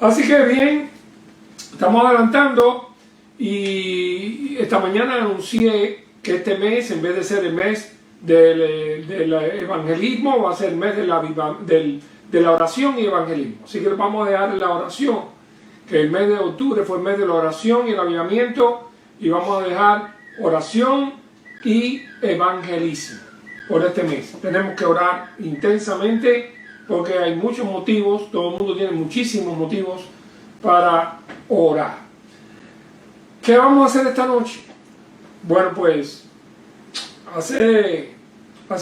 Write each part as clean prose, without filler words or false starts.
Así que bien, estamos adelantando y esta mañana anuncié que este mes, en vez de ser el mes del evangelismo, va a ser el mes de la oración y evangelismo. Así que vamos a dejar la oración, que el mes de octubre fue el mes de la oración y el avivamiento, y vamos a dejar oración y evangelismo por este mes. Tenemos que orar intensamente porque hay muchos motivos, todo el mundo tiene muchísimos motivos para orar. ¿Qué vamos a hacer esta noche? Bueno, pues hace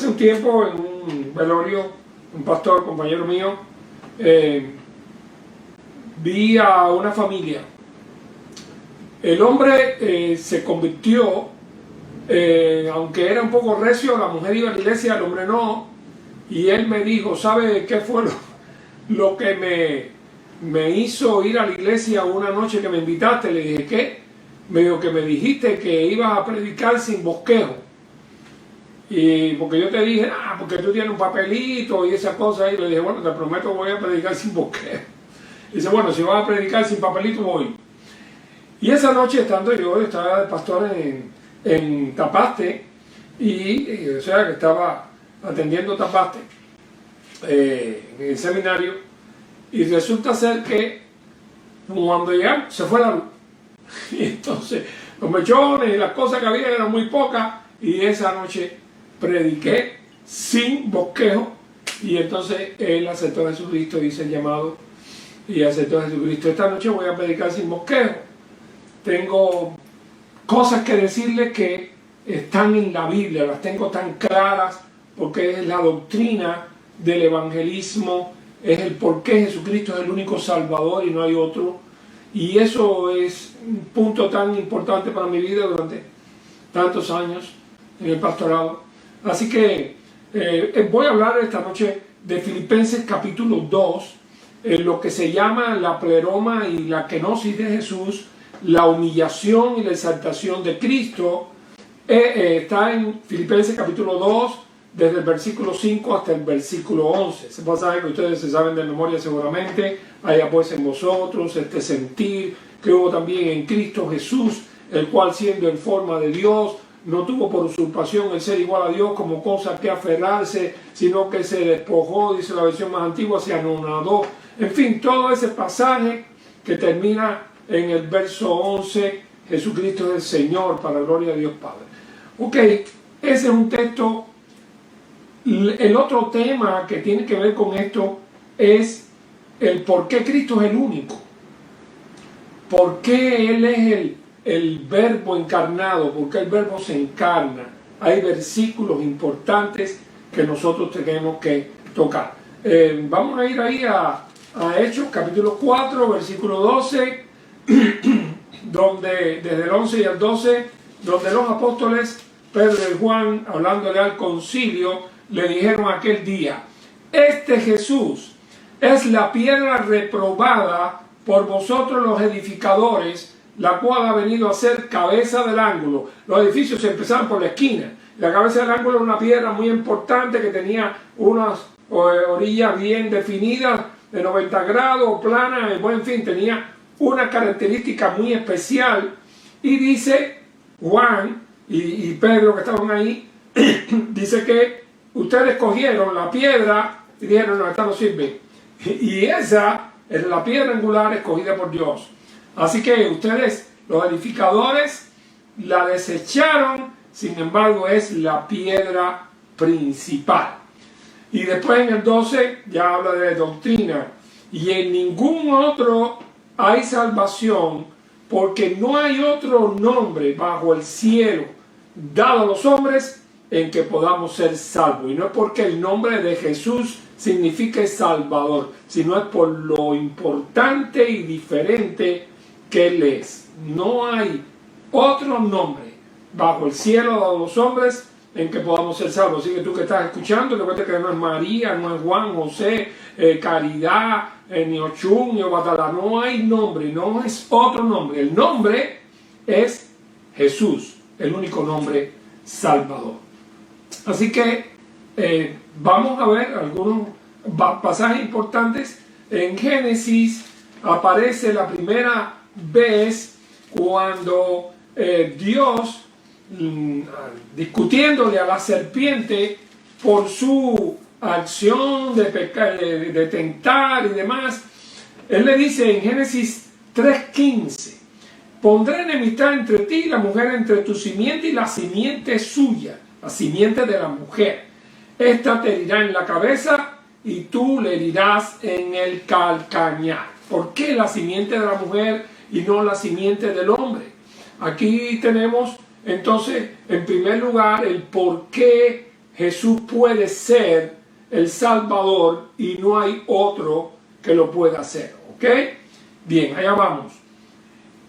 un tiempo en un velorio, un pastor, compañero mío, vi a una familia. El hombre se convirtió, aunque era un poco recio, la mujer iba a la iglesia, el hombre no, y él me dijo, ¿sabe qué fue lo que me hizo ir a la iglesia una noche que me invitaste? Le dije, ¿qué? Me dijo que me dijiste que ibas a predicar sin bosquejo. Y porque yo te dije, porque tú tienes un papelito y esa cosa, y le dije, bueno, te prometo voy a predicar sin bosquejo. Y dice, bueno, si vas a predicar sin papelito, voy. Y esa noche, estaba de pastor en Tapaste, o sea, que estaba atendiendo Tapaste en el seminario, y resulta ser que cuando llegamos se fue la luz. Y entonces los mechones y las cosas que había eran muy pocas, y esa noche prediqué sin bosquejo, y entonces él aceptó a Jesucristo, hice el llamado y aceptó a Jesucristo. Esta noche voy a predicar sin bosquejo. Tengo cosas que decirles que están en la Biblia, las tengo tan claras, porque es la doctrina del evangelismo, es el por qué Jesucristo es el único Salvador y no hay otro. Y eso es un punto tan importante para mi vida durante tantos años en el pastorado. Así que voy a hablar esta noche de Filipenses capítulo 2, lo que se llama la pleroma y la kenosis de Jesús, la humillación y la exaltación de Cristo. Está en Filipenses capítulo 2, desde el versículo 5 hasta el versículo 11. Ese pasaje que ustedes se saben de memoria seguramente. Haya pues en vosotros este sentir que hubo también en Cristo Jesús, el cual siendo en forma de Dios, no tuvo por usurpación el ser igual a Dios como cosa que aferrarse, sino que se despojó, dice la versión más antigua, se anonadó. En fin, todo ese pasaje que termina en el verso 11, Jesucristo es el Señor, para la gloria de Dios Padre. Ok, ese es un texto. El otro tema que tiene que ver con esto es el por qué Cristo es el único. ¿Por qué Él es el verbo encarnado? ¿Por qué el verbo se encarna? Hay versículos importantes que nosotros tenemos que tocar. Vamos a ir ahí a Hechos capítulo 4, versículo 12, donde desde el 11 y el 12, donde los apóstoles Pedro y Juan, hablándole al concilio, le dijeron aquel día: este Jesús es la piedra reprobada por vosotros los edificadores, la cual ha venido a ser cabeza del ángulo. Los edificios se empezaban por la esquina. La cabeza del ángulo era una piedra muy importante que tenía unas orillas bien definidas, de 90 grados, plana, en fin, tenía una característica muy especial. Y dice Juan y Pedro, que estaban ahí, dice que ustedes cogieron la piedra y dijeron, no, esta no sirve. Y esa es la piedra angular escogida por Dios. Así que ustedes, los edificadores, la desecharon, sin embargo es la piedra principal. Y después en el 12 ya habla de doctrina. Y en ningún otro hay salvación, porque no hay otro nombre bajo el cielo dado a los hombres en que podamos ser salvos. Y no es porque el nombre de Jesús signifique Salvador, sino es por lo importante y diferente que Él es. No hay otro nombre bajo el cielo dado a los hombres en que podamos ser salvos. Así que tú que estás escuchando, recuerda que no es María, no es Juan, José, Caridad, ni Ochun, ni Obatala. No hay nombre, no es otro nombre. El nombre es Jesús, el único nombre salvador. Así que vamos a ver algunos pasajes importantes en Génesis aparece la primera vez cuando Dios, discutiéndole a la serpiente por su acción de pecar, de tentar y demás, él le dice en Génesis 3:15, pondré enemistad entre ti y la mujer, entre tu simiente y la simiente suya, la simiente de la mujer. Esta te herirá en la cabeza y tú le herirás en el calcañar. ¿Por qué la simiente de la mujer y no la simiente del hombre? Aquí tenemos entonces, en primer lugar, el por qué Jesús puede ser el Salvador y no hay otro que lo pueda hacer. ¿Ok? Bien, allá vamos.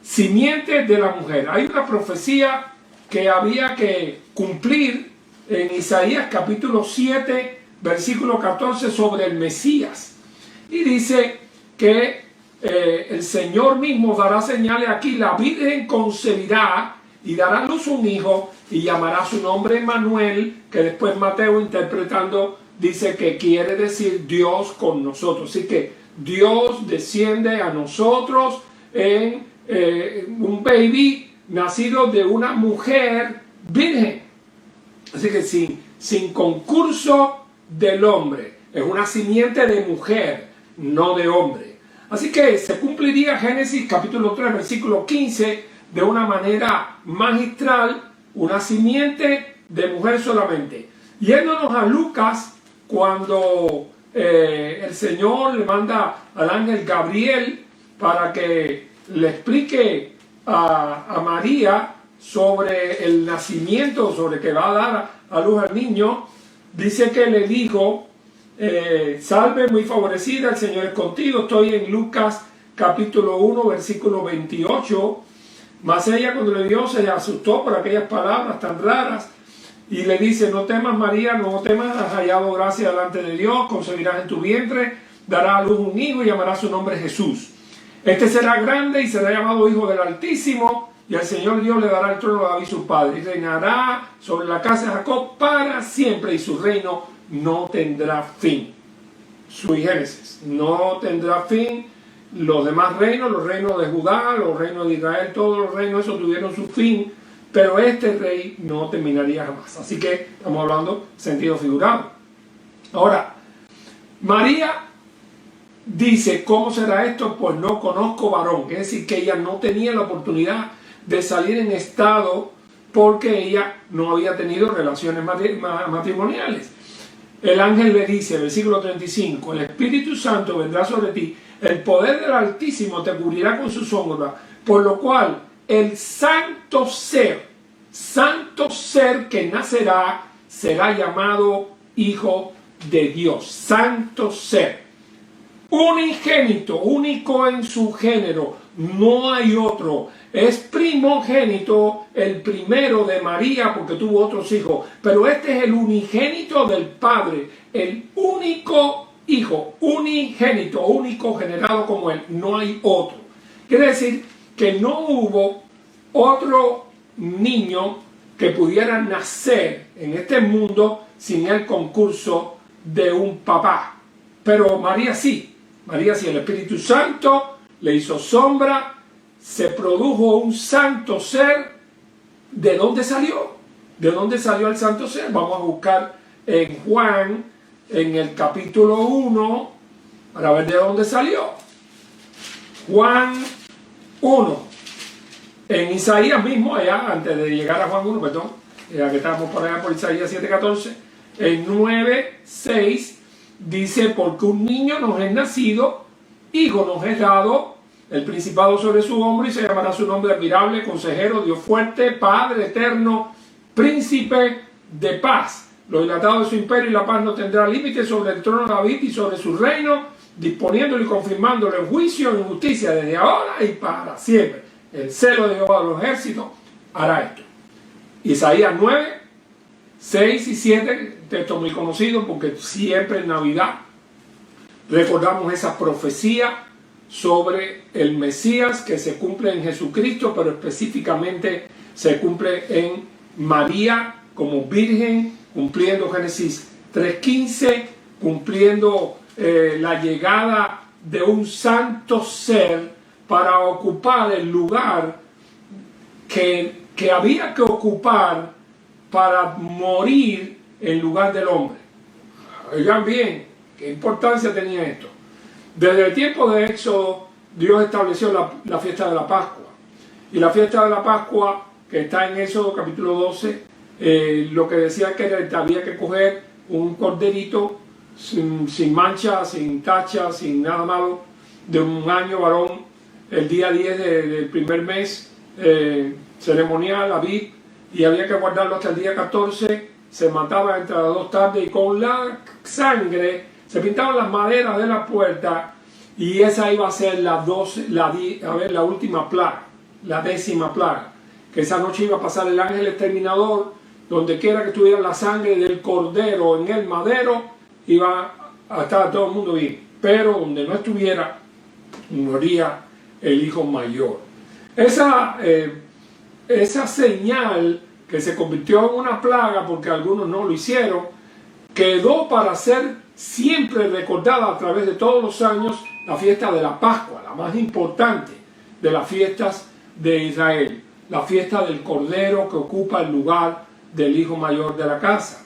Simiente de la mujer. Hay una profecía que había que cumplir en Isaías capítulo 7, versículo 14 sobre el Mesías. Y dice que el Señor mismo dará señales aquí. La Virgen concebirá y dará a luz un hijo y llamará su nombre Emmanuel, que después Mateo interpretando dice que quiere decir Dios con nosotros. Así que Dios desciende a nosotros en un baby nacido de una mujer virgen. Así que sin concurso del hombre. Es una simiente de mujer, no de hombre. Así que se cumpliría Génesis capítulo 3, versículo 15, de una manera magistral, una simiente de mujer solamente. Yéndonos a Lucas, cuando el Señor le manda al ángel Gabriel para que le explique a María sobre el nacimiento, sobre que va a dar a luz al niño, dice que le dijo, salve muy favorecida, el Señor es contigo. Estoy en Lucas capítulo 1, versículo 28. Mas ella cuando le vio se asustó por aquellas palabras tan raras y le dice, no temas María, no temas, has hallado gracia delante de Dios, concebirás en tu vientre, dará a luz un hijo y llamará su nombre Jesús. Este será grande y será llamado Hijo del Altísimo, y al Señor Dios le dará el trono a David su padre, y reinará sobre la casa de Jacob para siempre, y su reino no tendrá fin. Sui Génesis, no tendrá fin. Los demás reinos, los reinos de Judá, los reinos de Israel, todos los reinos esos tuvieron su fin, pero este rey no terminaría jamás. Así que estamos hablando en sentido figurado. Ahora, María dice, ¿cómo será esto? Pues no conozco varón. Es decir, que ella no tenía la oportunidad de salir en estado porque ella no había tenido relaciones matrimoniales. El ángel le dice, versículo 35, el Espíritu Santo vendrá sobre ti, el poder del Altísimo te cubrirá con su sombra, por lo cual el santo ser que nacerá será llamado Hijo de Dios. Santo ser, unigénito, único en su género, no hay otro. Es primogénito, el primero de María porque tuvo otros hijos, pero este es el unigénito del Padre, el único hijo, unigénito, único generado como él, no hay otro. Quiere decir que no hubo otro niño que pudiera nacer en este mundo sin el concurso de un papá. Pero María sí, el Espíritu Santo le hizo sombra, se produjo un santo ser. ¿De dónde salió? ¿De dónde salió el santo ser? Vamos a buscar en Juan, en el capítulo 1, para ver de dónde salió. Juan 1. En Isaías mismo, allá, antes de llegar a Juan 1, perdón, ya que estamos por allá por Isaías 7:14, en 9:6 dice, porque un niño nos es nacido, hijo nos es dado, el principado sobre su hombro, y se llamará su nombre admirable, consejero, Dios fuerte, Padre eterno, príncipe de paz. Lo dilatado de su imperio y la paz no tendrá límite sobre el trono de David y sobre su reino, disponiéndolo y confirmándolo en juicio y en justicia desde ahora y para siempre. El celo de Jehová de los ejércitos hará esto. Isaías 9, 6 y 7, texto muy conocido porque siempre en Navidad recordamos esa profecía sobre el Mesías que se cumple en Jesucristo, pero específicamente se cumple en María como virgen, cumpliendo Génesis 3:15, cumpliendo la llegada de un santo ser para ocupar el lugar que había que ocupar para morir en lugar del hombre. Oigan bien, ¿qué importancia tenía esto? Desde el tiempo de Éxodo, Dios estableció la fiesta de la Pascua. Y la fiesta de la Pascua, que está en Éxodo capítulo 12, lo que decía que había que coger un corderito sin mancha, sin tacha, sin nada malo, de un año varón, el día 10 del primer mes ceremonial, Abib, y había que guardarlo hasta el día 14, se mataba entre las 2 tardes y con la sangre se pintaban las maderas de la puerta y esa iba a ser la última plaga, la 10ª plaga, que esa noche iba a pasar el ángel exterminador, donde quiera que estuviera la sangre del cordero en el madero, iba a estar todo el mundo bien, pero donde no estuviera, moría el hijo mayor. Esa señal que se convirtió en una plaga porque algunos no lo hicieron, quedó para ser siempre recordada a través de todos los años la fiesta de la Pascua, la más importante de las fiestas de Israel, la fiesta del Cordero que ocupa el lugar del hijo mayor de la casa.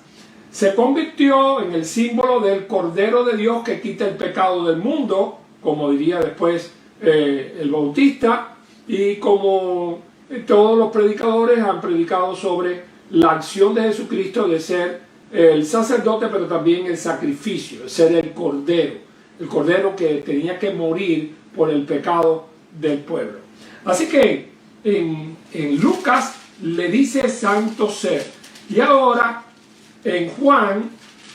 Se convirtió en el símbolo del Cordero de Dios que quita el pecado del mundo, como diría después el Bautista, y como todos los predicadores han predicado sobre la acción de Jesucristo de ser el sacerdote, pero también el sacrificio, de ser el cordero que tenía que morir por el pecado del pueblo. Así que en Lucas le dice santo ser. Y ahora en Juan,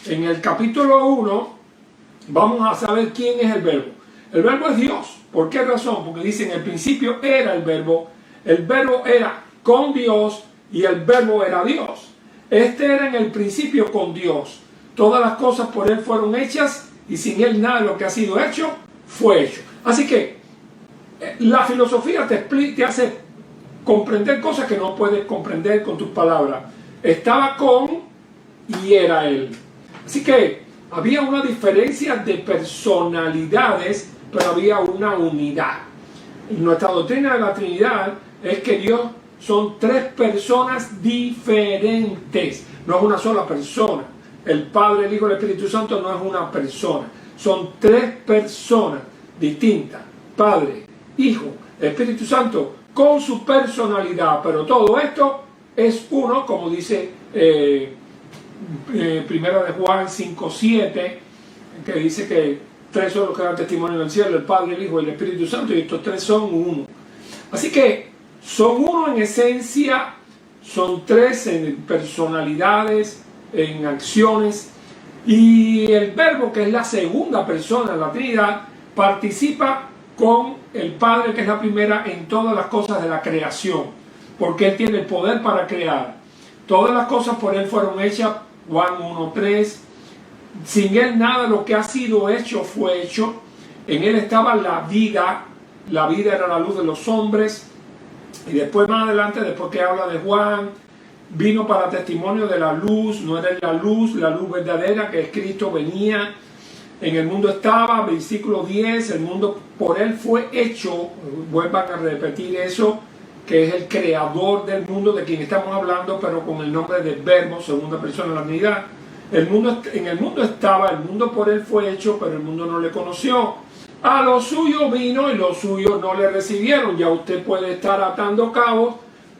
en el capítulo 1, vamos a saber quién es el verbo. El verbo es Dios. ¿Por qué razón? Porque dice en el principio era el verbo era con Dios y el verbo era Dios. Este era en el principio con Dios. Todas las cosas por Él fueron hechas y sin Él nada de lo que ha sido hecho fue hecho. Así que la filosofía te hace comprender cosas que no puedes comprender con tus palabras. Estaba con y era Él. Así que había una diferencia de personalidades, pero había una unidad. Nuestra doctrina de la Trinidad es que Dios son 3 personas diferentes, no es una sola persona. El Padre, el Hijo y el Espíritu Santo no es una persona, son 3 personas distintas: Padre, Hijo, Espíritu Santo, con su personalidad, pero todo esto es uno, como dice Primera de Juan 5:7, que dice que 3 son los que dan testimonio en el cielo: el Padre, el Hijo y el Espíritu Santo, y estos 3 son uno. Así que son uno en esencia, son 3 en personalidades, en acciones, y el verbo, que es la segunda persona de la Trinidad, participa con el Padre, que es la primera, en todas las cosas de la creación, porque Él tiene el poder para crear. Todas las cosas por Él fueron hechas, Juan 1:3. Sin Él nada de lo que ha sido hecho fue hecho. En Él estaba la vida era la luz de los hombres. Y después, más adelante, después que habla de Juan, vino para testimonio de la luz. No era la luz verdadera, que es Cristo, venía. En el mundo estaba, versículo 10, el mundo por Él fue hecho. Vuelvan a repetir eso, que es el creador del mundo, de quien estamos hablando, pero con el nombre del verbo, segunda persona de la Trinidad. En el mundo estaba, el mundo por Él fue hecho, pero el mundo no le conoció. A lo suyo vino y los suyos no le recibieron. Ya usted puede estar atando cabos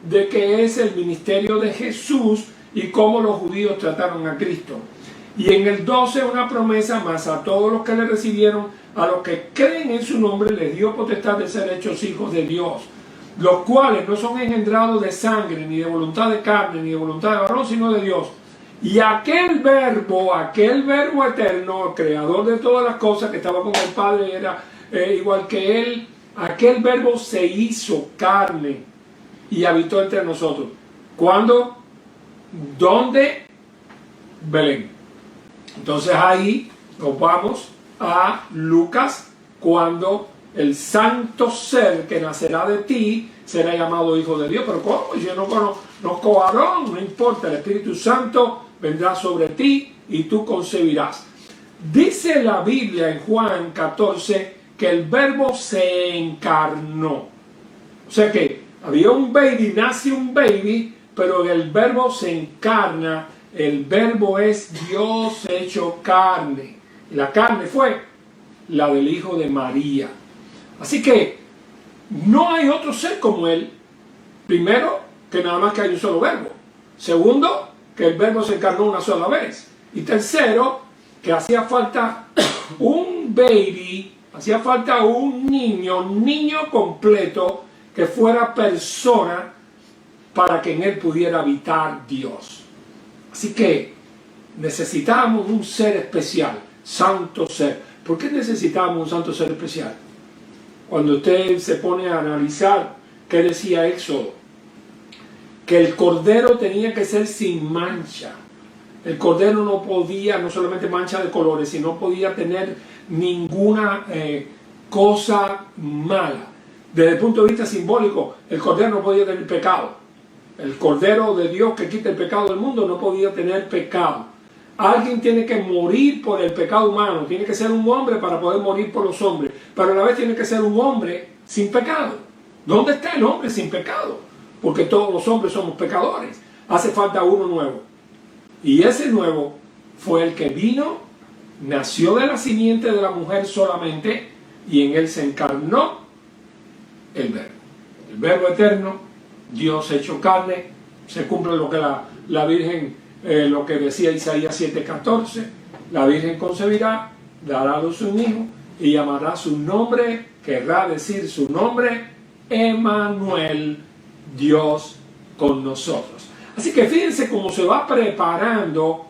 de qué es el ministerio de Jesús y cómo los judíos trataron a Cristo. Y en el 12 una promesa más: a todos los que le recibieron, a los que creen en su nombre, les dio potestad de ser hechos hijos de Dios, los cuales no son engendrados de sangre, ni de voluntad de carne, ni de voluntad de varón, sino de Dios. Y aquel verbo eterno, creador de todas las cosas, que estaba con el Padre, era igual que Él, aquel verbo se hizo carne y habitó entre nosotros. ¿Cuándo? ¿Dónde? Belén. Entonces ahí nos vamos a Lucas, cuando el santo ser que nacerá de ti será llamado Hijo de Dios. Pero ¿cómo? Yo no conozco a Aarón. No importa, el Espíritu Santo vendrá sobre ti y tú concebirás. Dice la Biblia en Juan 14 que el verbo se encarnó. O sea que había un baby, nace un baby, pero el verbo se encarna. El verbo es Dios hecho carne. Y la carne fue la del Hijo de María. Así que no hay otro ser como Él. Primero, que nada más que hay un solo verbo. Segundo, que el verbo se encarnó una sola vez. Y tercero, que hacía falta un baby, hacía falta un niño completo, que fuera persona para que en Él pudiera habitar Dios. Así que necesitamos un ser especial, santo ser. ¿Por qué necesitamos un santo ser especial? Cuando usted se pone a analizar qué decía Éxodo, que el cordero tenía que ser sin mancha. El cordero no podía, no solamente mancha de colores, sino podía tener ninguna cosa mala. Desde el punto de vista simbólico, el cordero no podía tener pecado. El cordero de Dios que quita el pecado del mundo no podía tener pecado. Alguien tiene que morir por el pecado humano, tiene que ser un hombre para poder morir por los hombres, pero a la vez tiene que ser un hombre sin pecado. ¿Dónde está el hombre sin pecado? Porque todos los hombres somos pecadores. Hace falta uno nuevo. Y ese nuevo fue el que vino, nació de la simiente de la mujer solamente, y en él se encarnó el verbo eterno, Dios hecho carne. Se cumple lo que la Virgen, lo que decía Isaías 7:14, la Virgen concebirá, dará a luz un hijo y llamará su nombre, querrá decir su nombre, Emmanuel, Dios con nosotros. Así que fíjense cómo se va preparando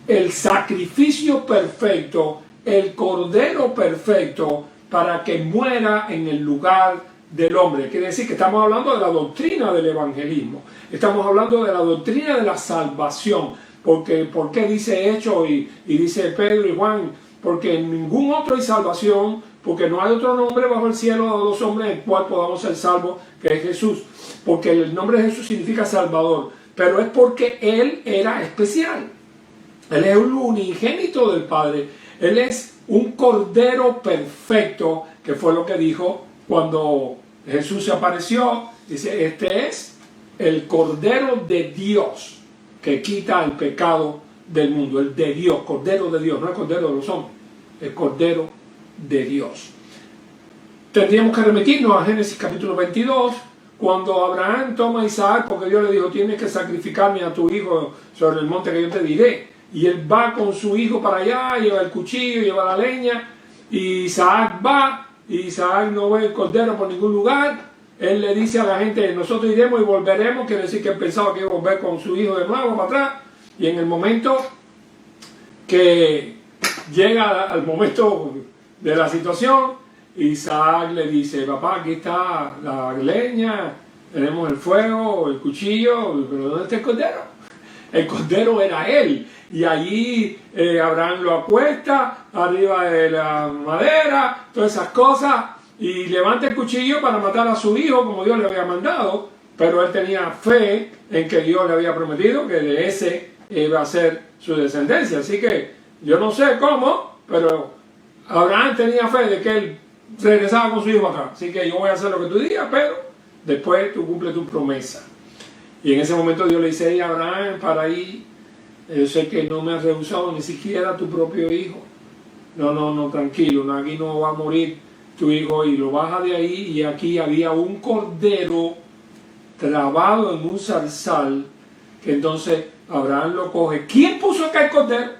el sacrificio perfecto, el cordero perfecto, para que muera en el lugar del hombre. Quiere decir que estamos hablando de la doctrina del evangelismo, estamos hablando de la doctrina de la salvación, porque ¿por qué dice Hechos y dice Pedro y Juan? Porque en ningún otro hay salvación, porque no hay otro nombre bajo el cielo de los hombres en el cual podamos ser salvos, que es Jesús, porque el nombre de Jesús significa Salvador, pero es porque Él era especial. Él es un unigénito del Padre, Él es un cordero perfecto, que fue lo que dijo cuando Jesús se apareció. Dice, este es el cordero de Dios que quita el pecado del mundo, el de Dios, cordero de Dios, no el cordero de los hombres, el cordero de Dios. Tendríamos que remitirnos a Génesis capítulo 22, cuando Abraham toma a Isaac, porque Dios le dijo, tienes que sacrificarme a tu hijo sobre el monte que yo te diré. Y él va con su hijo para allá, lleva el cuchillo, lleva la leña, y Isaac va, y Isaac no ve el cordero por ningún lugar. Él le dice a la gente, nosotros iremos y volveremos, quiere decir que él pensaba que iba a volver con su hijo de nuevo para atrás. Y en el momento que llega al momento de la situación, Isaac le dice, papá, aquí está la leña, tenemos el fuego, el cuchillo, pero ¿dónde está el cordero? El cordero era él. Y allí Abraham lo acuesta arriba de la madera, todas esas cosas, y levanta el cuchillo para matar a su hijo como Dios le había mandado, pero él tenía fe en que Dios le había prometido que de ese iba a ser su descendencia. Así que yo no sé cómo, pero Abraham tenía fe de que él regresaba con su hijo acá. Así que yo voy a hacer lo que tú digas, pero después tú cumples tu promesa. Y en ese momento Dios le dice, hey, Abraham, para ahí, yo sé que no me has rehusado ni siquiera tu propio hijo. No, tranquilo, aquí no va a morir tu hijo. Y lo baja de ahí, y aquí había un cordero trabado en un zarzal, que entonces Abraham lo coge. ¿Quién puso acá el cordero?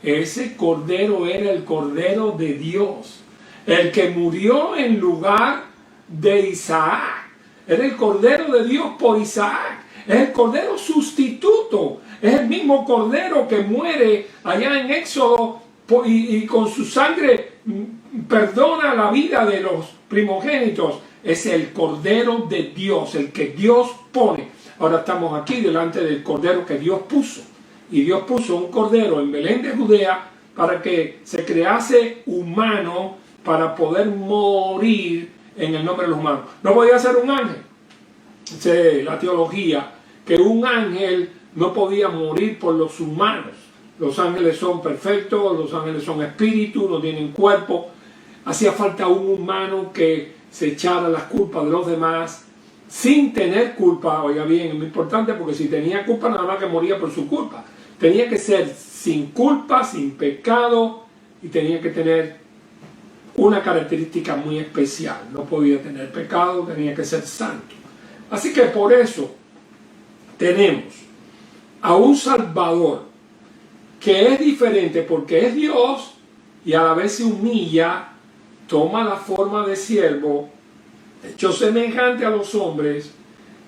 Ese cordero era el cordero de Dios, el que murió en lugar de Isaac. Era el cordero de Dios por Isaac. Es el cordero sustituto. Es el mismo cordero que muere allá en Éxodo y con su sangre perdona la vida de los primogénitos. Es el cordero de Dios, el que Dios pone. Ahora estamos aquí delante del cordero que Dios puso. Y Dios puso un cordero en Belén de Judea para que se crease humano, para poder morir en el nombre de los humanos. No podía ser un ángel. Dice la teología que un ángel no podía morir por los humanos. Los ángeles son perfectos, los ángeles son espíritus, no tienen cuerpo. hacía falta un humano que se echara las culpas de los demás sin tener culpa. Oiga bien, es muy importante, porque si tenía culpa, nada más que moría por su culpa. Tenía que ser sin culpa, sin pecado, y tenía que tener una característica muy especial. No podía tener pecado, tenía que ser santo. Así que por eso tenemos a un Salvador que es diferente, porque es Dios y a la vez se humilla, toma la forma de siervo, hecho semejante a los hombres,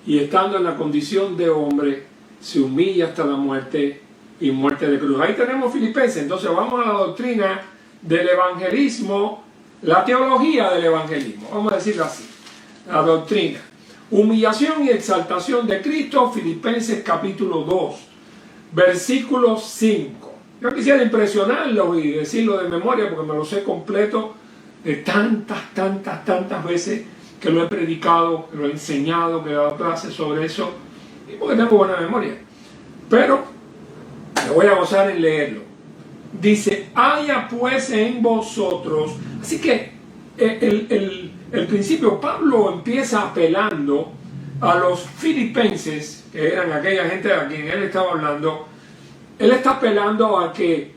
y estando en la condición de hombre, se humilla hasta la muerte y muerte de cruz. Ahí tenemos Filipenses. Entonces vamos a la doctrina del evangelismo, la teología del evangelismo, vamos a decirlo así, la doctrina. Humillación y exaltación de Cristo, Filipenses capítulo 2, versículo 5. Yo quisiera impresionarlo y decirlo de memoria, porque me lo sé completo de tantas veces que lo he predicado, que lo he enseñado, que he dado clases sobre eso, y porque tengo buena memoria. Pero me voy a gozar en leerlo. Dice: haya pues en vosotros. Así que el principio, Pablo empieza apelando a los filipenses, que eran aquella gente a quien él estaba hablando. Él está apelando a que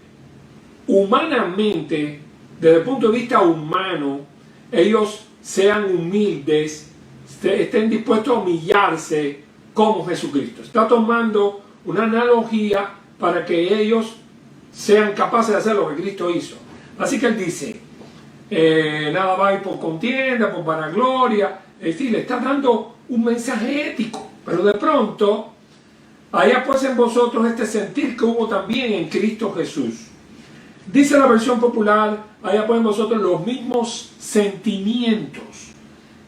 humanamente, desde el punto de vista humano, ellos sean humildes, estén dispuestos a humillarse como Jesucristo. Está tomando una analogía para que ellos sean capaces de hacer lo que Cristo hizo. Así que él dice, nada va por contienda, por vanagloria. Es decir, le está dando un mensaje ético. Pero de pronto, haya pues en vosotros este sentir que hubo también en Cristo Jesús. Dice la versión popular: haya pues en vosotros los mismos sentimientos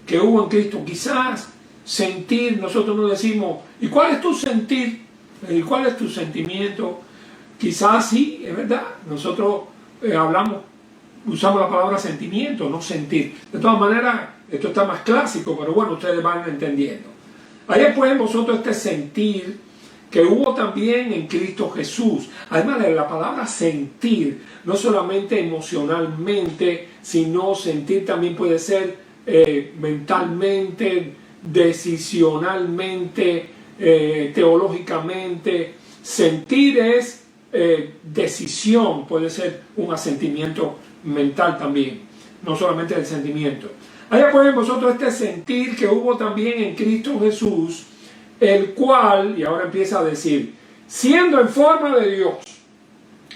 que hubo en Cristo. Quizás sentir, nosotros no decimos, ¿y cuál es tu sentir? ¿Y cuál es tu sentimiento? Quizás sí, es verdad. Nosotros usamos la palabra sentimiento, no sentir. De todas maneras, esto está más clásico, pero bueno, ustedes van entendiendo. Haya pues en vosotros este sentir que hubo también en Cristo Jesús. Además de la palabra sentir, no solamente emocionalmente, sino sentir también puede ser mentalmente, decisionalmente, teológicamente. Sentir es decisión, puede ser un asentimiento mental también, no solamente el sentimiento. Haya pues en vosotros este sentir que hubo también en Cristo Jesús, el cual, y ahora empieza a decir, siendo en forma de Dios.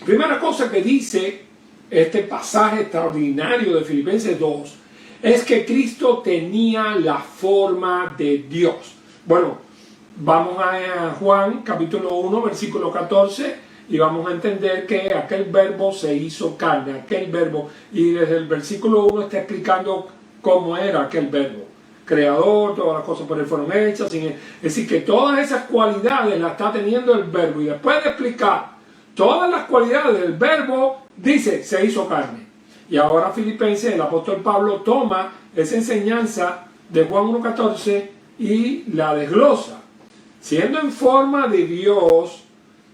Primera cosa que dice este pasaje extraordinario de Filipenses 2 es que Cristo tenía la forma de Dios. Bueno, vamos a Juan capítulo 1 versículo 14 y vamos a entender que aquel verbo se hizo carne, aquel verbo, y desde el versículo 1 está explicando cómo era aquel verbo. Creador, todas las cosas por él fueron hechas. Es decir, que todas esas cualidades las está teniendo el verbo. Y después de explicar todas las cualidades del verbo, dice, se hizo carne. Y ahora Filipenses, el apóstol Pablo toma esa enseñanza de Juan 1.14 y la desglosa. Siendo en forma de Dios,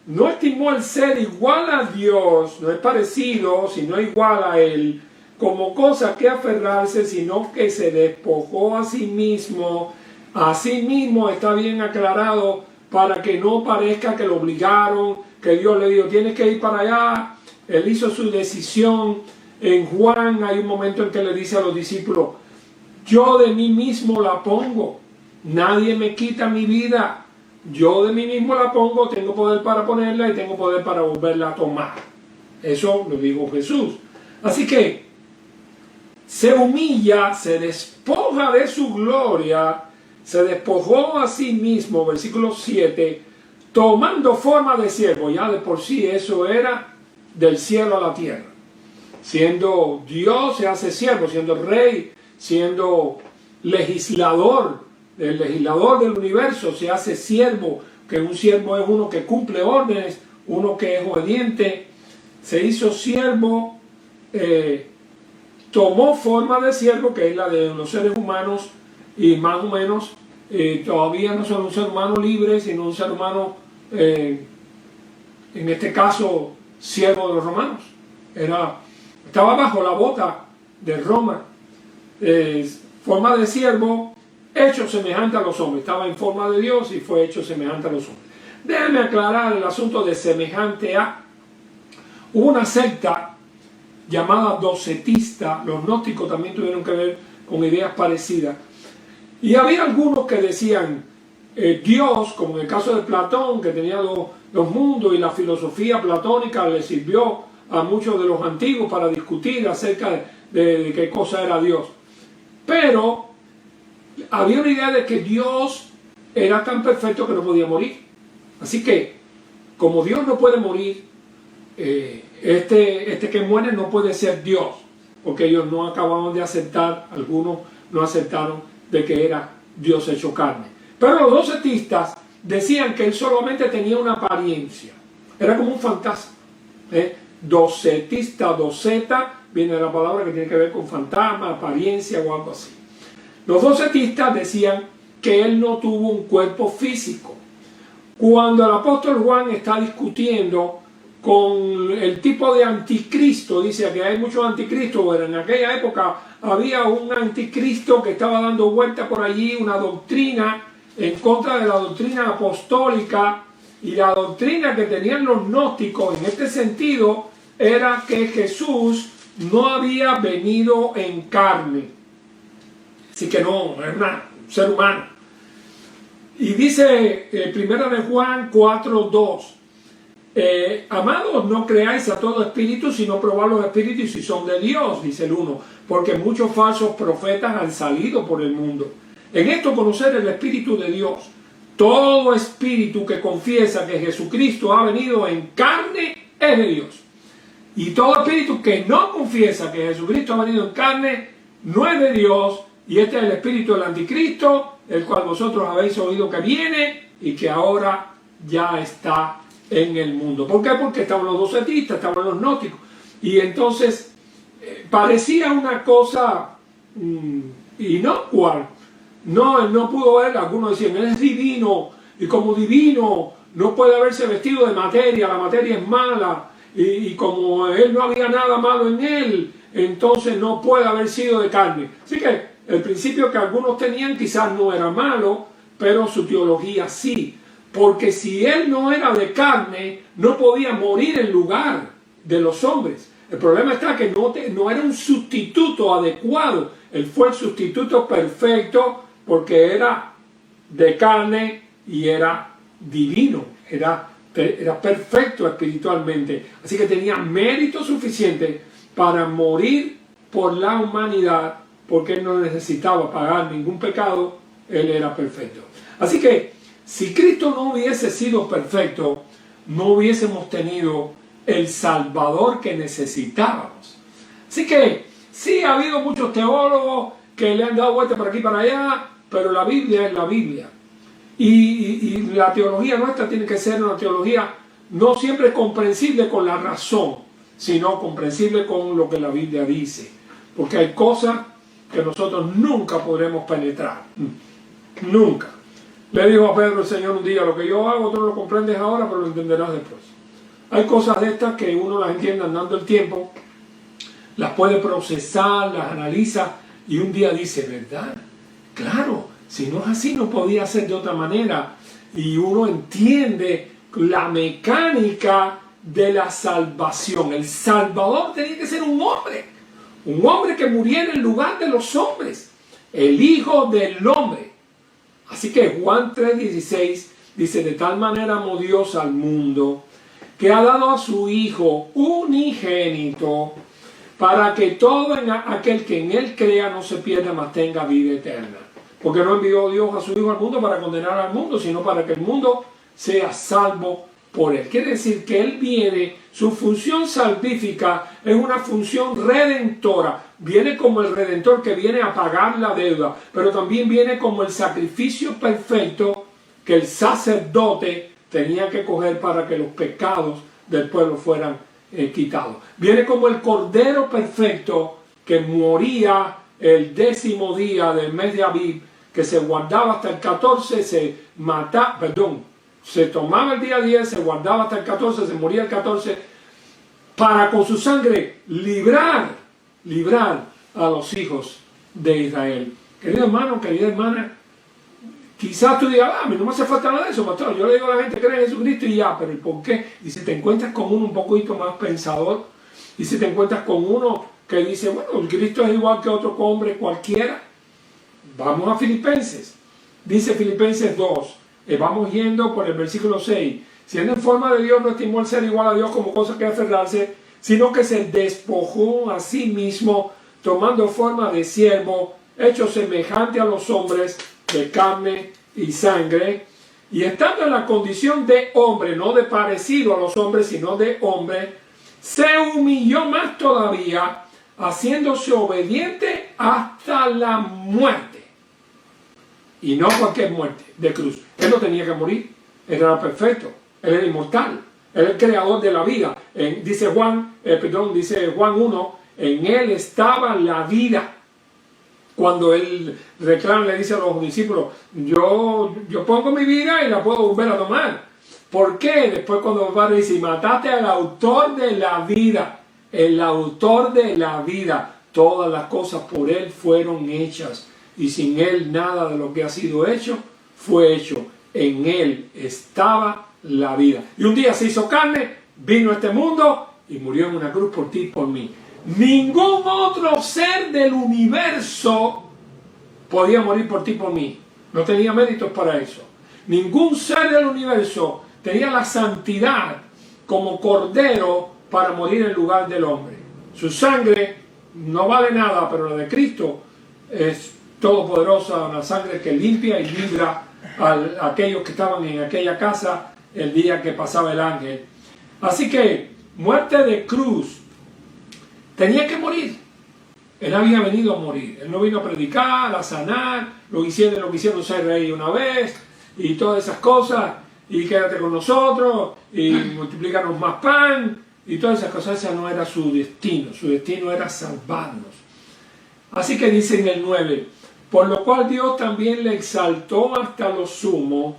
no estimó el ser igual a Dios, no es parecido, sino igual a Él, como cosa que aferrarse, sino que se despojó a sí mismo. A sí mismo está bien aclarado, para que no parezca que lo obligaron, que Dios le dijo, tienes que ir para allá. Él hizo su decisión. En Juan hay un momento en que le dice a los discípulos, yo de mí mismo la pongo, nadie me quita mi vida, yo de mí mismo la pongo, tengo poder para ponerla y tengo poder para volverla a tomar. Eso lo dijo Jesús. Así que se humilla, se despoja de su gloria, se despojó a sí mismo, versículo 7, tomando forma de siervo. Ya de por sí eso era del cielo a la tierra. Siendo Dios se hace siervo, siendo rey, siendo legislador, el legislador del universo se hace siervo, que un siervo es uno que cumple órdenes, uno que es obediente. Se hizo siervo, tomó forma de siervo, que es la de los seres humanos, y más o menos todavía no son un ser humano libre, sino un ser humano, en este caso, siervo de los romanos. Estaba bajo la bota de Roma, forma de siervo, hecho semejante a los hombres. Estaba en forma de Dios y fue hecho semejante a los hombres. Déjame aclarar el asunto de semejante a. Hubo una secta llamada docetista, los gnósticos también tuvieron que ver con ideas parecidas. Y había algunos que decían, Dios, como en el caso de Platón, que tenía los mundos, y la filosofía platónica le sirvió a muchos de los antiguos para discutir acerca de qué cosa era Dios. Pero había una idea de que Dios era tan perfecto que no podía morir. Así que, como Dios no puede morir, este que muere no puede ser Dios, porque ellos no acababan de aceptar, algunos no aceptaron de que era Dios hecho carne. Pero los docetistas decían que él solamente tenía una apariencia, era como un fantasma. Docetista, doceta, viene de la palabra que tiene que ver con fantasma, apariencia o algo así. Los docetistas decían que él no tuvo un cuerpo físico. Cuando el apóstol Juan está discutiendo con el tipo de anticristo, dice que hay muchos anticristos, pero en aquella época había un anticristo que estaba dando vuelta por allí, una doctrina en contra de la doctrina apostólica, y la doctrina que tenían los gnósticos en este sentido era que Jesús no había venido en carne, así que no, era un ser humano. Y dice 1 de Juan 4:2, amados, no creáis a todo espíritu, sino probad los espíritus y si son de Dios, dice el 1, porque muchos falsos profetas han salido por el mundo. En esto conocer el Espíritu de Dios. Todo espíritu que confiesa que Jesucristo ha venido en carne es de Dios. Y todo espíritu que no confiesa que Jesucristo ha venido en carne no es de Dios. Y este es el espíritu del anticristo, el cual vosotros habéis oído que viene y que ahora ya está en el mundo. ¿Por qué? Porque estaban los docetistas, estaban los gnósticos. Y entonces parecía una cosa inocua. No, él no pudo ver, algunos decían, él es divino, y como divino no puede haberse vestido de materia, la materia es mala, y como él no había nada malo en él, entonces no puede haber sido de carne. Así que el principio que algunos tenían quizás no era malo, pero su teología sí, porque si él no era de carne, no podía morir en lugar de los hombres. El problema está que no era un sustituto adecuado, él fue el sustituto perfecto, porque era de carne y era divino, era perfecto espiritualmente. Así que tenía mérito suficiente para morir por la humanidad, porque él no necesitaba pagar ningún pecado, él era perfecto. Así que si Cristo no hubiese sido perfecto, no hubiésemos tenido el Salvador que necesitábamos. Así que sí, ha habido muchos teólogos que le han dado vueltas por aquí y para allá, pero la Biblia es la Biblia. Y la teología nuestra tiene que ser una teología no siempre comprensible con la razón, sino comprensible con lo que la Biblia dice. Porque hay cosas que nosotros nunca podremos penetrar. Nunca. Le dijo a Pedro el Señor un día, lo que yo hago tú no lo comprendes ahora, pero lo entenderás después. Hay cosas de estas que uno las entiende andando el tiempo, las puede procesar, las analiza, y un día dice, ¿verdad? Claro, si no es así no podía ser de otra manera. Y uno entiende la mecánica de la salvación. El Salvador tenía que ser un hombre que muriera en lugar de los hombres, el Hijo del Hombre. Así que Juan 3:16 dice, de tal manera amó Dios al mundo, que ha dado a su Hijo unigénito, para que todo aquel que en él crea no se pierda, mas tenga vida eterna. Porque no envió Dios a su Hijo al mundo para condenar al mundo, sino para que el mundo sea salvo por él. Quiere decir que él viene, su función salvífica es una función redentora. Viene como el redentor que viene a pagar la deuda, pero también viene como el sacrificio perfecto que el sacerdote tenía que coger para que los pecados del pueblo fueran quitado. Viene como el cordero perfecto que moría el 10º día del mes de Abib, que se guardaba hasta el 14, se tomaba el día 10, se guardaba hasta el 14, se moría el 14, para con su sangre librar a los hijos de Israel. Querido hermano, querida hermana, quizás tú digas, a mí no me hace falta nada de eso, pastor. Yo le digo a la gente, cree en Jesucristo y ya, pero ¿y por qué? Y si te encuentras con uno un poquito más pensador, y si te encuentras con uno que dice, bueno, el Cristo es igual que otro hombre cualquiera, vamos a Filipenses. Dice Filipenses 2, vamos yendo por el versículo 6. Siendo en forma de Dios, no estimó el ser igual a Dios como cosa que aferrarse, sino que se despojó a sí mismo, tomando forma de siervo, hecho semejante a los hombres, de carne y sangre, y estando en la condición de hombre, no de parecido a los hombres, sino de hombre, se humilló más todavía, haciéndose obediente hasta la muerte. Y no cualquier muerte de cruz. Él no tenía que morir, él era perfecto, él era inmortal, él es el creador de la vida. Dice Juan 1, en él estaba la vida. Cuando él reclama, le dice a los discípulos, yo pongo mi vida y la puedo volver a tomar. ¿Por qué? Después cuando el Padre dice, mataste al autor de la vida, el autor de la vida, todas las cosas por él fueron hechas, y sin él nada de lo que ha sido hecho fue hecho. En él estaba la vida. Y un día se hizo carne, vino a este mundo y murió en una cruz por ti y por mí. Ningún otro ser del universo podía morir por ti y por mí. No tenía méritos para eso. Ningún ser del universo tenía la santidad como cordero para morir en lugar del hombre. Su sangre no vale nada, pero la de Cristo es todopoderosa, una sangre que limpia y libra a aquellos que estaban en aquella casa el día que pasaba el ángel. Así que, muerte de cruz, tenía que morir. Él había venido a morir. Él no vino a predicar, a sanar, lo que hicieron ser rey una vez, y todas esas cosas, y quédate con nosotros, y multiplícanos más pan, y todas esas cosas. Ese no era su destino era salvarnos. Así que dice en el 9, por lo cual Dios también le exaltó hasta lo sumo,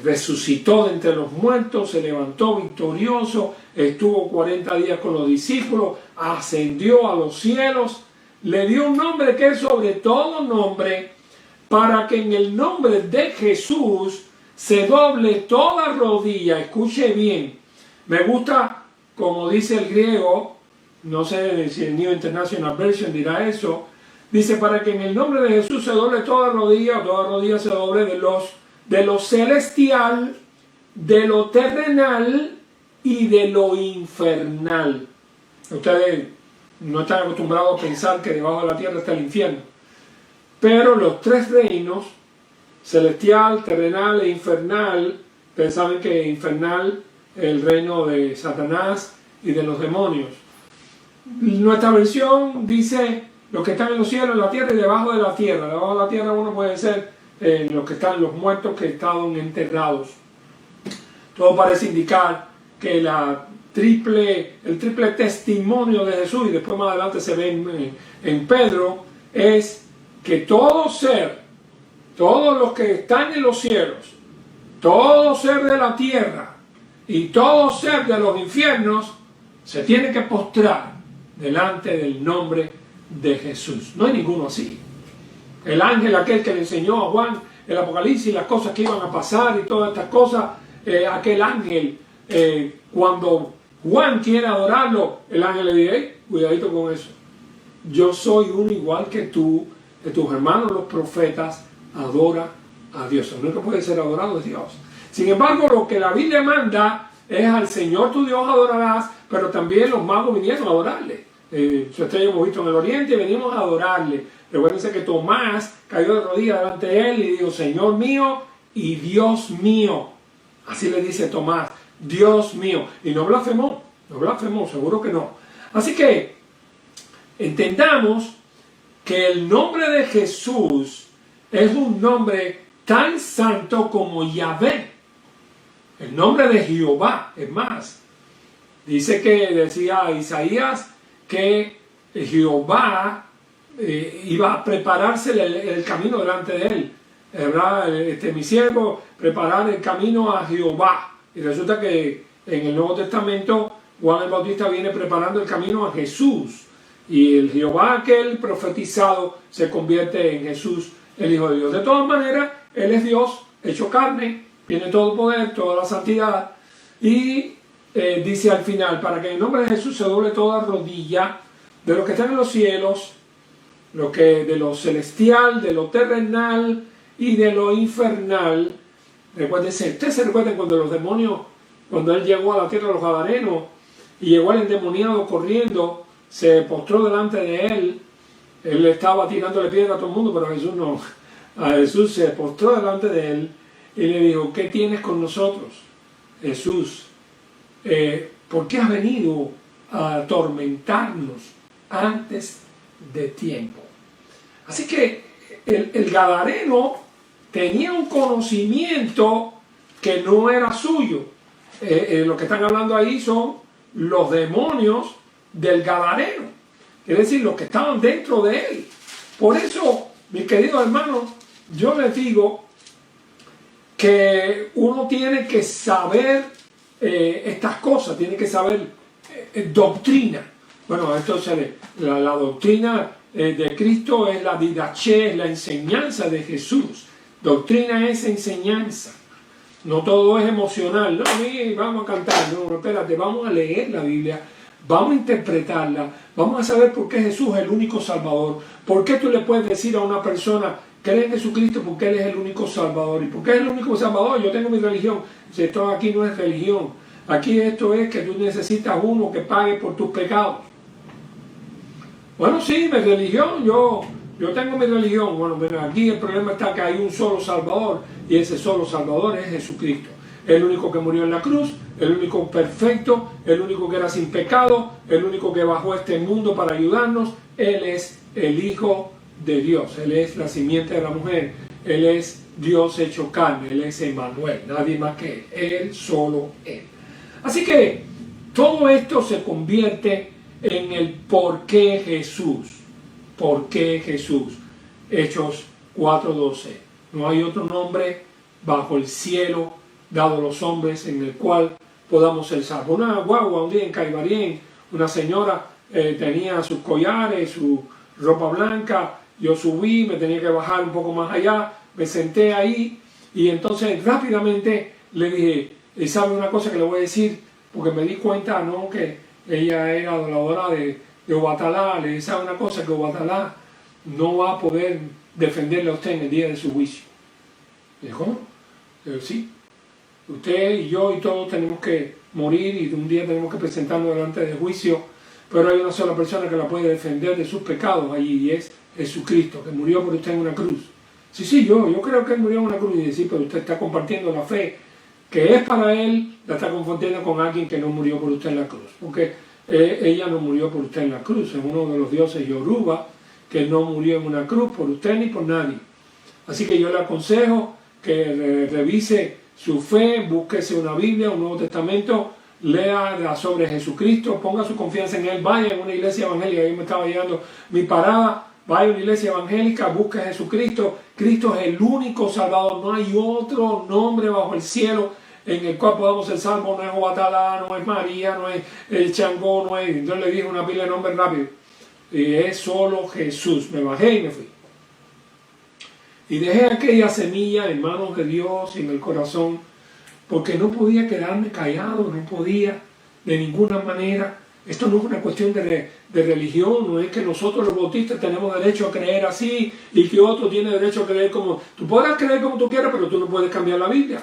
resucitó de entre los muertos, se levantó victorioso, estuvo 40 días con los discípulos, ascendió a los cielos, le dio un nombre que es sobre todo nombre, para que en el nombre de Jesús se doble toda rodilla. Escuche bien, me gusta como dice el griego, no sé si el New International Version dirá eso, dice, para que en el nombre de Jesús se doble toda rodilla se doble de lo celestial, de lo terrenal y de lo infernal. Ustedes no están acostumbrados a pensar que debajo de la tierra está el infierno, pero los tres reinos, celestial, terrenal e infernal, ustedes saben que infernal es el reino de Satanás y de los demonios. Nuestra versión dice los que están en los cielos, en la tierra y debajo de la tierra. Debajo de la tierra uno puede ser los que están, los muertos que estaban enterrados. Todo parece indicar que el triple testimonio de Jesús, y después más adelante se ve en Pedro, es que todo ser, todos los que están en los cielos, todo ser de la tierra y todo ser de los infiernos se tiene que postrar delante del nombre de Jesús. No hay ninguno así. El ángel aquel que le enseñó a Juan el Apocalipsis, las cosas que iban a pasar y todas estas cosas, aquel ángel, cuando Juan quiere adorarlo, el ángel le dice, hey, cuidadito con eso. Yo soy uno igual que tú, de tus hermanos los profetas, adora a Dios. El único que puede ser adorado es Dios. Sin embargo, lo que la Biblia manda es al Señor tu Dios adorarás, pero también los magos vinieron a adorarle. Su estrella hemos visto en el oriente y venimos a adorarle. Recuérdense que Tomás cayó de rodillas delante de él y dijo, Señor mío y Dios mío. Así le dice Tomás, Dios mío. Y no blasfemó, seguro que no. Así que entendamos que el nombre de Jesús es un nombre tan santo como Yahvé. El nombre de Jehová, es más. Dice que decía Isaías que Jehová iba a prepararse el camino delante de él. Mi siervo, preparar el camino a Jehová. Y resulta que en el Nuevo Testamento Juan el Bautista viene preparando el camino a Jesús. Y el Jehová aquel profetizado se convierte en Jesús, el Hijo de Dios. De todas maneras, Él es Dios, hecho carne, tiene todo el poder, toda la santidad. Y dice al final, para que en el nombre de Jesús se doble toda rodilla de los que están en los cielos, de lo celestial, de lo terrenal y de lo infernal. Recuérdense, ustedes se recuerdan cuando los demonios, cuando Él llegó a la tierra de los Gadarenos y llegó el endemoniado corriendo, se postró delante de Él estaba tirándole piedra a todo el mundo, pero Jesús no. A Jesús se postró delante de Él y le dijo, ¿qué tienes con nosotros, Jesús? ¿Por qué has venido a atormentarnos antes de tiempo? Así que el Gadareno tenía un conocimiento que no era suyo. Lo que están hablando ahí son los demonios del Gadareno, es decir, los que estaban dentro de él. Por eso, mis queridos hermanos, yo les digo que uno tiene que saber estas cosas, tiene que saber doctrina. Bueno, la doctrina de Cristo es la didaché, es la enseñanza de Jesús. Doctrina es enseñanza. No todo es emocional. No, vamos a cantar. No, espérate, vamos a leer la Biblia. Vamos a interpretarla. Vamos a saber por qué Jesús es el único Salvador. ¿Por qué tú le puedes decir a una persona, cree en Jesucristo porque Él es el único Salvador? ¿Y por qué es el único Salvador? Yo tengo mi religión. Si esto aquí no es religión. Aquí esto es que tú necesitas uno que pague por tus pecados. Bueno, sí, mi religión, yo tengo mi religión. Bueno, pero aquí el problema está que hay un solo Salvador y ese solo Salvador es Jesucristo. El único que murió en la cruz, el único perfecto, el único que era sin pecado, el único que bajó a este mundo para ayudarnos. Él es el Hijo de Dios, Él es la simiente de la mujer, Él es Dios hecho carne, Él es Emmanuel, nadie más que Él, solo Él. Así que todo esto se convierte en el por qué Jesús. ¿Por qué Jesús? Hechos 4:12. No hay otro nombre bajo el cielo dado a los hombres en el cual podamos ser salvos. Una guagua un día en Caibarien, una señora tenía sus collares, su ropa blanca. Yo subí, me tenía que bajar un poco más allá, me senté ahí y entonces rápidamente le dije, ¿sabe una cosa que le voy a decir? Porque me di cuenta, ¿no?, que ella era adoradora de Obatalá. Le dije, ¿sabe una cosa? Que Obatalá no va a poder defenderle a usted en el día de su juicio. Le dije, ¿cómo? Le dije, sí. Usted y yo y todos tenemos que morir y un día tenemos que presentarnos delante del juicio, pero hay una sola persona que la puede defender de sus pecados allí y es Jesucristo, que murió por usted en una cruz. Sí, yo creo que Él murió en una cruz. Y dice, sí, pero usted está compartiendo la fe que es para Él, la está confundiendo con alguien que no murió por usted en la cruz, porque ella no murió por usted en la cruz, es uno de los dioses Yoruba que no murió en una cruz por usted ni por nadie. Así que yo le aconsejo que revise su fe, búsquese una Biblia, un Nuevo Testamento, lea sobre Jesucristo, ponga su confianza en Él, vaya a una iglesia evangélica. Ahí me estaba llegando mi parada, vaya a una iglesia evangélica, busque a Jesucristo. Cristo es el único Salvador, no hay otro nombre bajo el cielo en el cual podamos ser salvos. No es Obatalá, no es María, no es el Changó, no es... Entonces le dije una pila de nombres rápido. Y es solo Jesús. Me bajé y me fui. Y dejé aquella semilla en manos de Dios, en el corazón, porque no podía quedarme callado, no podía de ninguna manera. Esto no es una cuestión de religión, no es que nosotros los bautistas tenemos derecho a creer así y que otro tiene derecho a creer como... Tú podrás creer como tú quieras, pero tú no puedes cambiar la Biblia.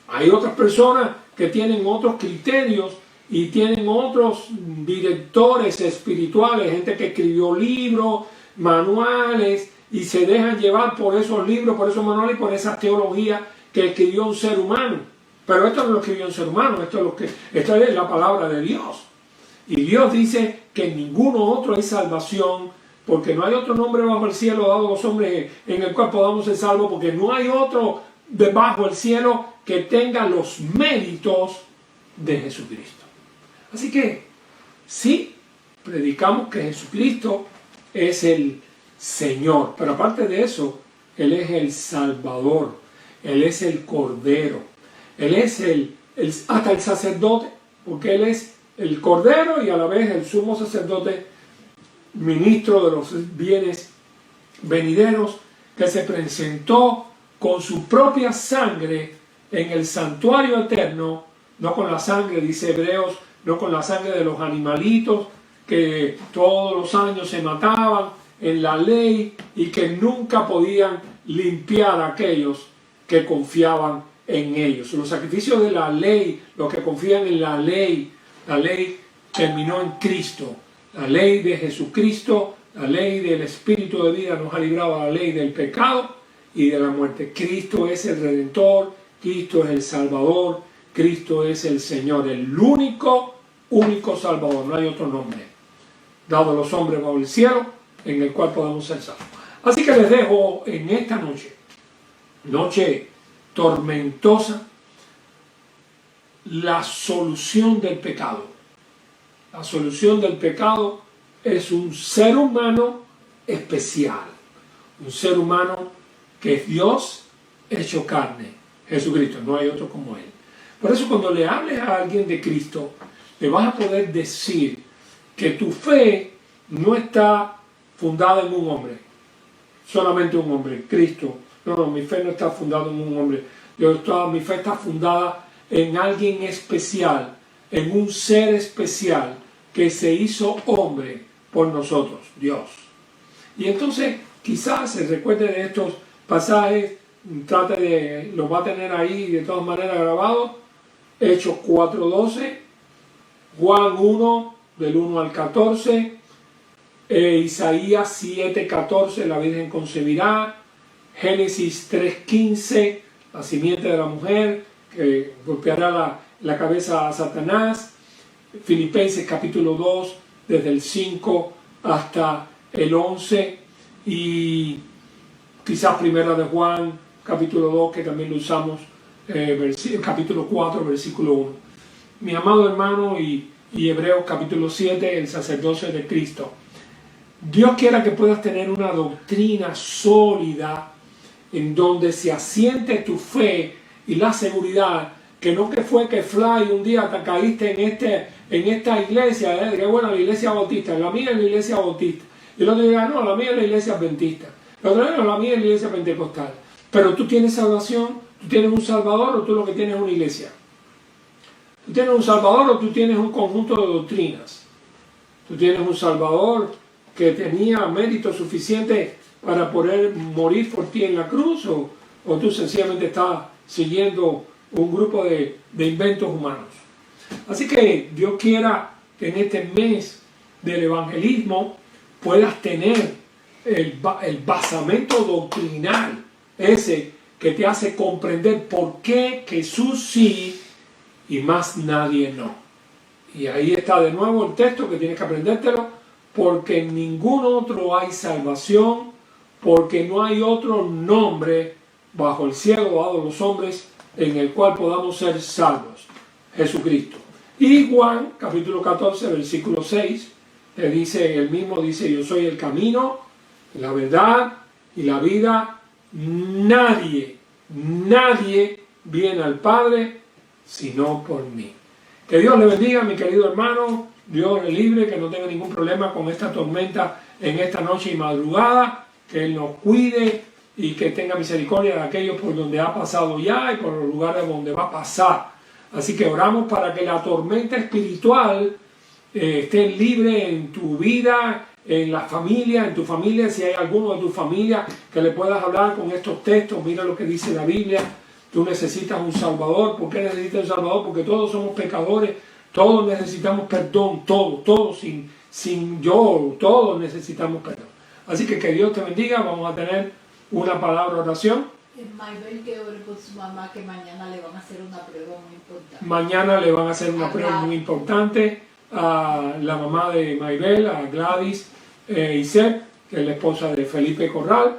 Hay otras personas que tienen otros criterios y tienen otros directores espirituales, gente que escribió libros, manuales, y se dejan llevar por esos libros, por esos manuales y por esa teología que escribió un ser humano. Pero esto no lo escribió un ser humano, esto es la palabra de Dios. Y Dios dice que en ninguno otro hay salvación, porque no hay otro nombre bajo el cielo dado a los hombres en el cual podamos ser salvos, porque no hay otro debajo del cielo que tenga los méritos de Jesucristo. Así que, sí, predicamos que Jesucristo es el Señor, pero aparte de eso, Él es el Salvador, Él es el Cordero, Él es hasta el sacerdote, porque Él es el Cordero y a la vez el sumo sacerdote, ministro de los bienes venideros, que se presentó con su propia sangre en el santuario eterno, no con la sangre, dice Hebreos, no con la sangre de los animalitos que todos los años se mataban en la ley y que nunca podían limpiar a aquellos que confiaban en ellos. Los sacrificios de la ley, los que confían en la ley terminó en Cristo. La ley de Jesucristo, la ley del Espíritu de vida nos ha librado a la ley del pecado y de la muerte. Cristo es el Redentor, Cristo es el Salvador, Cristo es el Señor, el único Salvador. No hay otro nombre dado a los hombres bajo el cielo en el cual podamos ser salvos. Así que les dejo en esta noche tormentosa, la solución del pecado. La solución del pecado es un ser humano especial, un ser humano que es Dios hecho carne, Jesucristo, no hay otro como Él. Por eso cuando le hables a alguien de Cristo, le vas a poder decir que tu fe no está fundada en un hombre, solamente un hombre, Cristo. No, mi fe no está fundada en un hombre. Mi fe está fundada en alguien especial, en un ser especial que se hizo hombre por nosotros, Dios. Y entonces quizás se recuerde de estos pasajes, lo va a tener ahí de todas maneras grabado, Hechos 4:12, Juan 1, del 1 al 14, Isaías 7:14, la Virgen concebirá, Génesis 3:15, la simiente de la mujer que golpeará la cabeza a Satanás, Filipenses capítulo 2, desde el 5 hasta el 11, y quizás Primera de Juan capítulo 2, que también lo usamos, capítulo 4, versículo 1. Mi amado hermano, y Hebreos capítulo 7, el sacerdocio de Cristo. Dios quiera que puedas tener una doctrina sólida en donde se asiente tu fe y la seguridad, que no que fue que fly un día te caíste en esta iglesia, que bueno, la iglesia bautista, la mía es la iglesia bautista, y el otro día no, la mía es la iglesia adventista, el otro día no, la mía es la iglesia pentecostal. Pero tú tienes salvación, tú tienes un Salvador, o tú lo que tienes es una iglesia. Tú tienes un Salvador o tú tienes un conjunto de doctrinas. Tú tienes un Salvador que tenía mérito suficiente para poder morir por ti en la cruz, o tú sencillamente estás siguiendo un grupo de inventos humanos. Así que Dios quiera que en este mes del evangelismo puedas tener el basamento doctrinal ese que te hace comprender por qué Jesús sí y más nadie no. Y ahí está de nuevo el texto que tienes que aprendértelo, porque en ningún otro hay salvación, porque no hay otro nombre bajo el cielo dado a los hombres en el cual podamos ser salvos, Jesucristo. Y Juan capítulo 14 versículo 6 él mismo dice: yo soy el camino, la verdad y la vida. Nadie viene al Padre sino por mí. Que Dios le bendiga, mi querido hermano. Dios le libre, que no tenga ningún problema con esta tormenta en esta noche y madrugada. Que Él nos cuide y que tenga misericordia de aquellos por donde ha pasado ya y por los lugares donde va a pasar. Así que oramos para que la tormenta espiritual esté libre en tu vida, en la familia, en tu familia. Si hay alguno de tu familia que le puedas hablar con estos textos, mira lo que dice la Biblia. Tú necesitas un Salvador. ¿Por qué necesitas un Salvador? Porque todos somos pecadores, todos necesitamos perdón, todos sin yo, todos necesitamos perdón. Así que Dios te bendiga. Vamos a tener una palabra de oración. Maybel, que ore por su mamá, que mañana le van a hacer una prueba muy importante. Mañana le van a hacer una prueba muy importante a la mamá de Maybel, a Gladys Isep, que es la esposa de Felipe Corral,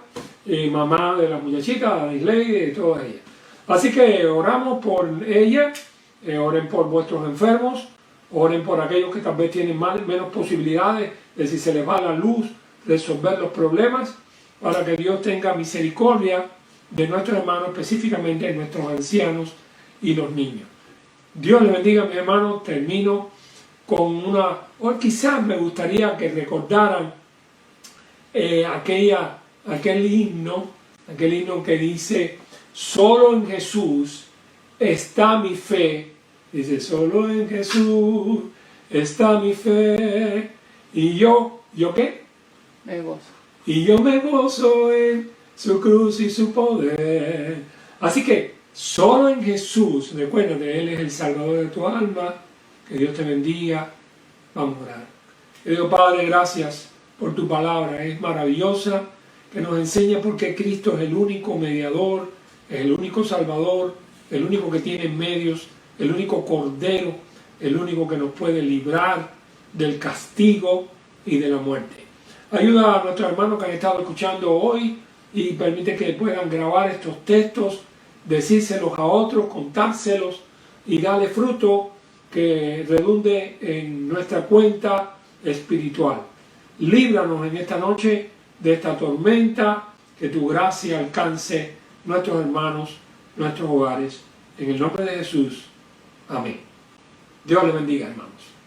mamá de la muchachita, de Isley, de todas ellas. Así que oramos por ella, oren por vuestros enfermos, oren por aquellos que tal vez tienen menos posibilidades de, si se les va la luz, resolver los problemas, para que Dios tenga misericordia de nuestros hermanos, específicamente de nuestros ancianos y los niños. Dios les bendiga, mis hermanos. Termino con una, o quizás me gustaría que recordaran aquel himno que dice, solo en Jesús está mi fe. Dice, solo en Jesús está mi fe. ¿Y yo qué? Me gozo. Y yo me gozo en su cruz y su poder. Así que solo en Jesús, recuérdate, Él es el Salvador de tu alma. Que Dios te bendiga. Vamos a orar. Te digo, Padre, gracias por tu palabra. Es maravillosa, que nos enseña por qué Cristo es el único mediador, es el único Salvador, el único que tiene medios, el único Cordero, el único que nos puede librar del castigo y de la muerte. Ayuda a nuestros hermanos que han estado escuchando hoy y permite que puedan grabar estos textos, decírselos a otros, contárselos y darle fruto que redunde en nuestra cuenta espiritual. Líbranos en esta noche de esta tormenta, que tu gracia alcance nuestros hermanos, nuestros hogares. En el nombre de Jesús. Amén. Dios les bendiga, hermanos.